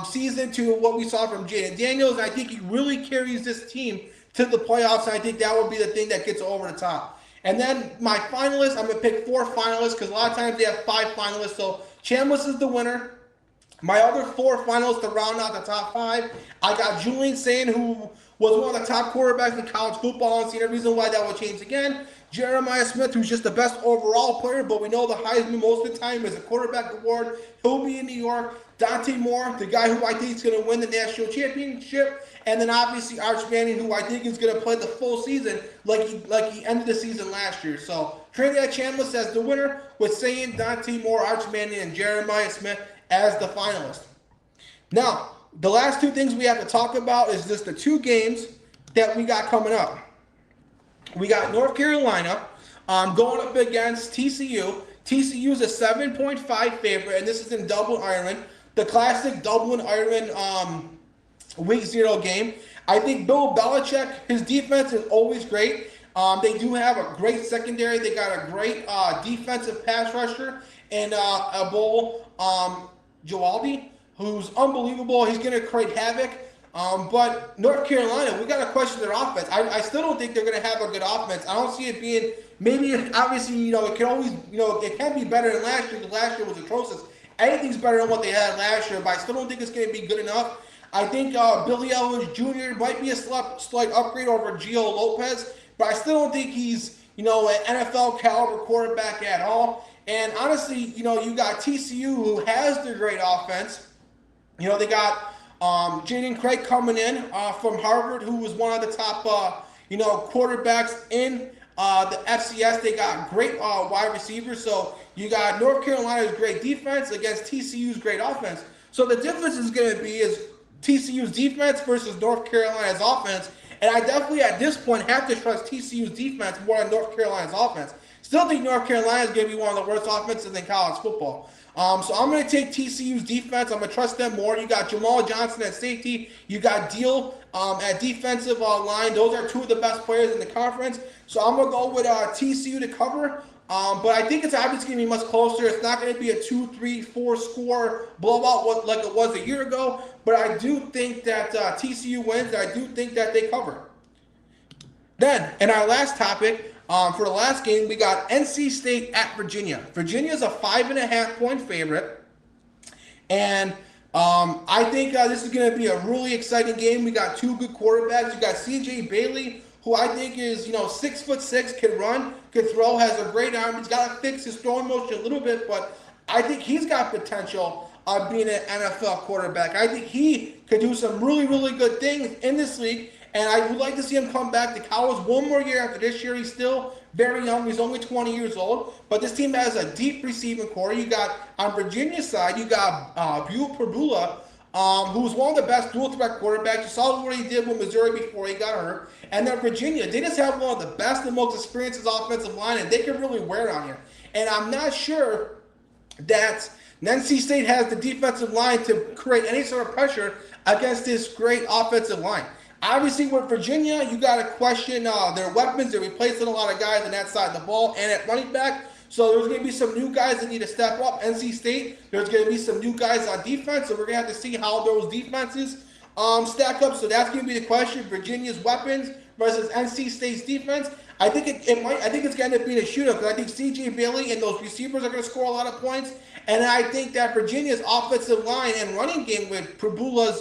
season to what we saw from Jaden Daniels. And I think he really carries this team to the playoffs. And I think that will be the thing that gets over the top. And then my finalists, I'm going to pick 4 finalists, because a lot of times they have 5 finalists. So Chambliss is the winner. My other 4 finalists to round out the top 5, I got Julian Sayin, who was one of the top quarterbacks in college football. I don't see any reason why that will change again. Jeremiah Smith, who's just the best overall player, but we know the Heisman most of the time is a quarterback award. He'll be in New York. Dante Moore, the guy who I think is going to win the national championship. And then obviously Arch Manning, who I think is going to play the full season like he ended the season last year. So Trinidad Chambliss as the winner, with Sayin, Dante Moore, Arch Manning, and Jeremiah Smith as the finalist. Now, the last 2 things we have to talk about is just the 2 games that we got coming up. We got North Carolina going up against TCU. TCU is a 7.5 favorite, and this is in Dublin, Ireland. The classic Dublin, Ireland Week 0 game. I think Bill Belichick, his defense is always great. They do have a great secondary. They got a great defensive pass rusher and Abol Jawaldi, who's unbelievable. He's going to create havoc. But North Carolina, we got to question their offense. I still don't think they're going to have a good offense. I don't see it being, maybe, obviously, you know, it can always, you know, it can be better than last year, because last year was atrocious. Anything's better than what they had last year, but I still don't think it's going to be good enough. I think Billy Ellis Jr. might be a slight upgrade over Gio Lopez, but I still don't think he's, you know, an NFL caliber quarterback at all. And honestly, you know, you got TCU, who has the great offense. You know, they got Jaden Craig coming in from Harvard, who was one of the top, you know, quarterbacks in the FCS. They got great wide receivers. So you got North Carolina's great defense against TCU's great offense. So the difference is going to be is TCU's defense versus North Carolina's offense. And I definitely, at this point, have to trust TCU's defense more than North Carolina's offense. Still think North Carolina is going to be one of the worst offenses in college football. So I'm going to take TCU's defense. I'm going to trust them more. You got Jamal Johnson at safety. You got Deal at defensive line. Those are two of the best players in the conference. So I'm going to go with TCU to cover. But I think it's obviously going to be much closer. It's not going to be a 2, 3, 4 score blowout like it was a year ago. But I do think that TCU wins. I do think that they cover. Then, in our last topic, for the last game, we got NC State at Virginia. Virginia is a 5.5-point favorite. And I think this is going to be a really exciting game. We got two good quarterbacks. You got C.J. Bailey, who I think is, 6'6", can run, can throw, has a great arm. He's got to fix his throwing motion a little bit, but I think he's got potential of being an NFL quarterback. I think he could do some really, really good things in this league. And I would like to see him come back to college one more year after this year. He's still very young. He's only 20 years old. But this team has a deep receiving core. You got, on Virginia's side, you got Prbula, who's one of the best dual-threat quarterbacks. You saw what he did with Missouri before he got hurt. And then Virginia, they just have one of the best and most experienced offensive line, and they can really wear it on you. And I'm not sure that NC State has the defensive line to create any sort of pressure against this great offensive line. Obviously, with Virginia, you got to question their weapons. They're replacing a lot of guys on that side of the ball and at running back. So there's going to be some new guys that need to step up. NC State, there's going to be some new guys on defense. So we're going to have to see how those defenses stack up. So that's going to be the question. Virginia's weapons versus NC State's defense. I think I think it's going to be a shootout because I think C.J. Bailey and those receivers are going to score a lot of points. And I think that Virginia's offensive line and running game with Prbula's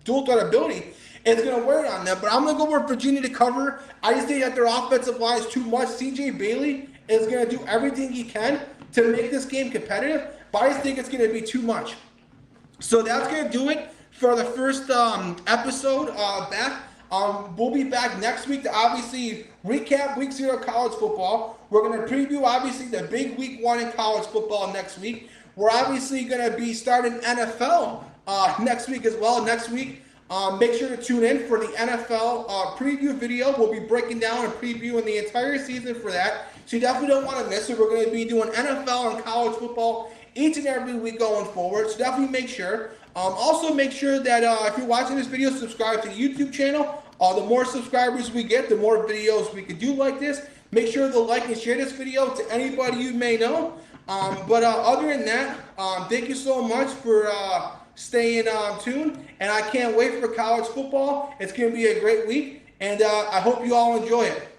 dual threat ability, it's going to wear it on them, but I'm going to go with Virginia to cover. I just think that their offensive line is too much. C.J. Bailey is going to do everything he can to make this game competitive, but I just think it's going to be too much. So that's going to do it for the first episode back. We'll be back next week to obviously recap Week 0 college football. We're going to preview, obviously, the big Week 1 in college football next week. We're obviously going to be starting NFL next week as well. Next week, make sure to tune in for the NFL preview video. We'll be breaking down and previewing the entire season for that. So you definitely don't want to miss it. We're going to be doing NFL and college football each and every week going forward. So definitely make sure. Also make sure that if you're watching this video, subscribe to the YouTube channel. The more subscribers we get, the more videos we can do like this. Make sure to like and share this video to anybody you may know. But other than that, thank you so much for staying tuned, and I can't wait for college football. It's going to be a great week, and I hope you all enjoy it.